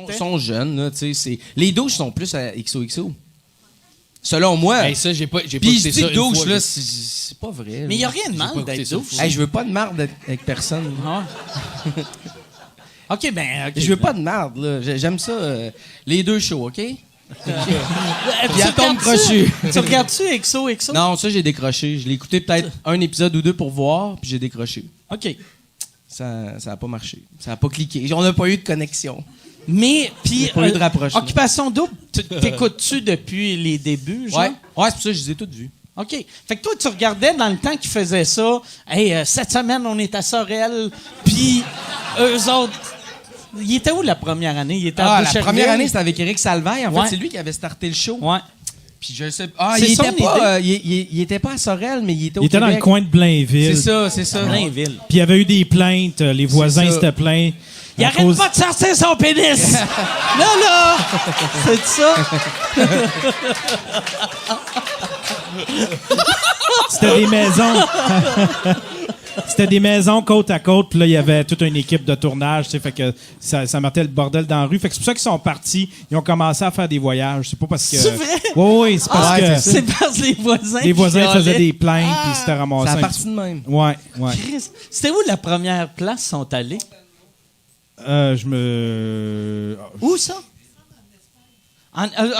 Ils sont jeunes, là, tu sais. Les douches sont plus à XOXO. Selon moi. Hey, ça, j'ai pas Puis écouté je dis ça douche, une là, fois, c'est pas vrai. Mais il n'y a rien de mal d'être douche. Hey, je veux pas de marde avec personne. Ah. OK, ben... Je veux pas de marde, là. J'aime ça. Les deux shows, OK? Puis elle tombe crochue. Tu regardes-tu XO? Non, ça, j'ai décroché. Je l'ai écouté peut-être un épisode ou deux pour voir, puis j'ai décroché. OK. Ça a pas marché. Ça a pas cliqué. On n'a pas eu de connexion. Mais, puis... pas eu de rapprochement. Occupation Double, t'écoutes-tu depuis les débuts, genre? Ouais, c'est pour ça que je les ai toutes vues. OK. Fait que toi, tu regardais dans le temps qu'ils faisaient ça. Hey, cette semaine, on est à Sorel. Puis, eux autres... Il était où la première année? Il était à Boucherville? La première année, c'était avec Éric Salvaille. En fait, Ouais. c'est lui qui avait starté le show. Ouais. Puis je sais... il était pas à Sorel, mais il était au Il était dans le Québec. coin de Blainville. C'est ça. Blainville. Puis il y avait eu des plaintes. Les voisins ça. s'étaient plaints. Il à arrête cause- pas de sortir son pénis! là! C'est ça? C'était des maisons. C'était des maisons côte à côte, puis là, il y avait toute une équipe de tournage, tu sais, fait que ça mettait le bordel dans la rue. Fait que c'est pour ça qu'ils sont partis. Ils ont commencé à faire des voyages. C'est pas parce que... C'est vrai? Oui, c'est parce que C'est parce que les voisins... les voisins chialaient. faisaient des plaintes, puis c'était ramassé. Ça a un parti petit- de même. Ouais. Christ. C'était où la première place qu'ils sont allés? Où ça?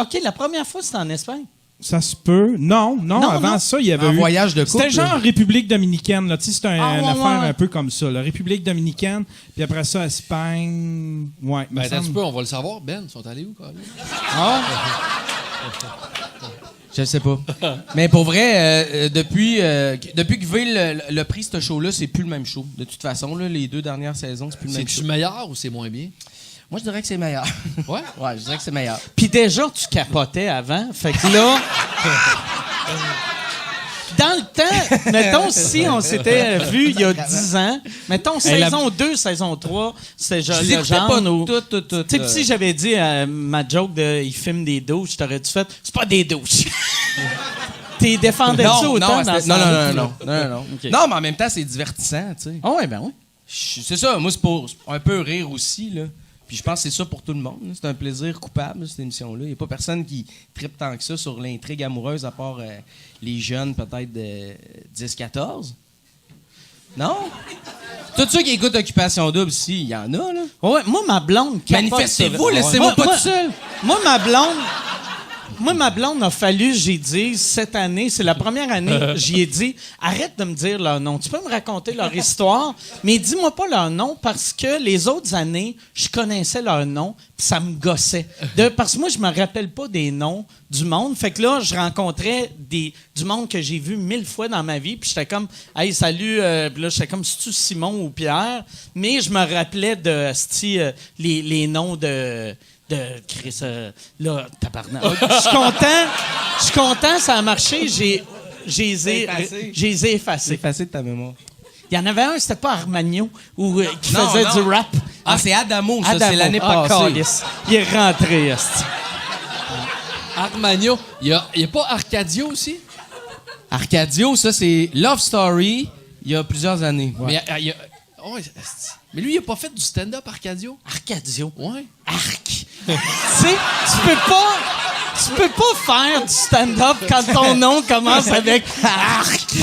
OK, la première fois, c'était en Espagne. Ça se peut. Non, avant non. ça, il y avait Un eu... voyage de couple. C'était genre République dominicaine, là. Tu sais, c'était une ouais, affaire ouais. un peu comme ça, la République dominicaine, puis après ça, Espagne... Ouais, Ben, me attends un semble. peu, on va le savoir. Ben, ils sont allés où, quoi? Je sais pas. Mais pour vrai, depuis que Ville le pris, ce show-là, c'est plus le même show. De toute façon, là, les 2 dernières saisons, c'est plus le même C'est-tu show. meilleur ou c'est moins bien? Moi, je dirais que c'est meilleur. Ouais? Ouais, je dirais que c'est meilleur. Puis déjà, tu capotais avant. Fait que là... Dans le temps, mettons, si on s'était vu il y a 10 ans, mettons, saison 2, saison 3, c'est Je le les écoutais genre... pas où- tout. Tu sais, pis si j'avais dit ma joke de « il filme des douches », t'aurais-tu fait « c'est pas des douches ». T'es défendais-tu autant dans ce temps-là? Non. Ok. Non, mais en même temps, c'est divertissant, tu sais. Ah ouais, ben oui. C'est ça, moi, c'est pour un peu rire aussi, là. Puis je pense que c'est ça pour tout le monde. Là. C'est un plaisir coupable, cette émission-là. Il n'y a pas personne qui tripe tant que ça sur l'intrigue amoureuse, à part les jeunes, peut-être de 10-14. Non? Tous ceux qui écoutent Occupation Double, ici, il y en a, là. Ouais, moi, ma blonde... capote Manifestez-vous, sur- laissez-moi pas tout seul. Moi, ma blonde a fallu, j'ai dit, cette année, c'est la première année, j'y ai dit, arrête de me dire leur nom. Tu peux me raconter leur histoire, mais dis-moi pas leur nom parce que les autres années, je connaissais leur nom, puis ça me gossait. Parce que moi, je me rappelle pas des noms du monde. Fait que là, je rencontrais du monde que j'ai vu 1000 fois dans ma vie, puis j'étais comme, hey, salut, puis là, j'étais comme, c'est-tu Simon ou Pierre? Mais je me rappelais de, les noms de Chris, là, tabarnak. Je suis content, ça a marché. J'ai les ai effacés. C'est facile de ta mémoire. Il y en avait un, c'était pas Armagno, qui Non, faisait non. du rap. Ah, c'est Adamo, ça, Adamo. c'est l'année Ah, passée. câlisse. Il est rentré, esti. Armagno. Il y a pas Arcadio aussi? Arcadio, ça, c'est Love Story, il y a plusieurs années. Mais, ouais, mais lui, il a pas fait du stand-up, Arcadio? Arcadio. Ouais. Arc. Tu sais, tu peux pas faire du stand-up quand ton nom commence avec Arc. Tu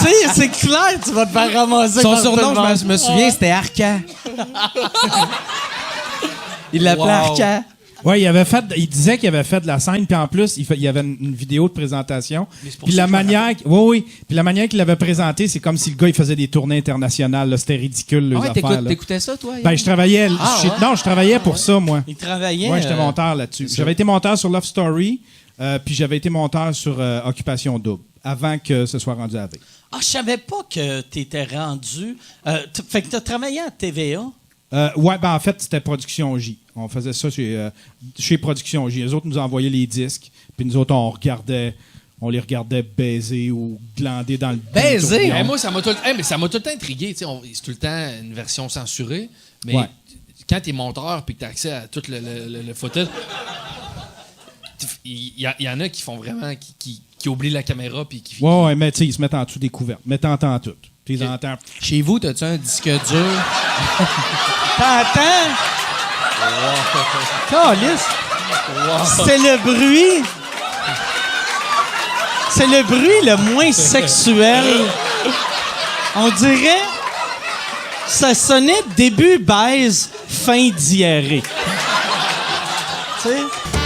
sais, c'est clair, tu vas te faire ramasser Son par tout le surnom, monde. je me souviens, c'était Arca. Il l'appelait Wow. Arca. Ouais, il disait qu'il avait fait de la scène, puis en plus, il y avait une vidéo de présentation. Mais c'est pour Puis ça la que manière, puis la manière qu'il l'avait présenté, c'est comme si le gars il faisait des tournées internationales. Là. C'était ridicule, les Ah ouais, affaires. Là. t'écoutais ça, toi? Ben, je travaillais. ouais? Non, je travaillais pour ça, moi. Il travaillait. Ouais, j'étais monteur là-dessus. J'avais été monteur sur Love Story, puis j'avais été monteur sur Occupation Double, avant que ce soit rendu à V. Ah, je savais pas que t'étais rendu. Fait que t'as travaillé à TVA. Ouais, ben en fait, c'était Production J. On faisait ça chez Production J. Les autres nous envoyaient les disques, puis nous autres, on les regardait baiser ou glander dans le Baiser? tourbillon. Hey, moi, ça m'a tout le temps intrigué. Tu sais, c'est tout le temps une version censurée. Mais Ouais. quand t'es monteur et que t'as accès à tout le footage, il y en a qui font vraiment... qui oublient la caméra puis qui... Ouais, mais tu sais, ils se mettent en dessous des couvertes. Mais t'entends tout. Tu les entends. Chez vous, t'as-tu un disque dur? T'entends? Calisse. C'est le bruit. C'est le bruit le moins sexuel. On dirait. Ça sonnait début baise, fin diarrhée. Tu sais?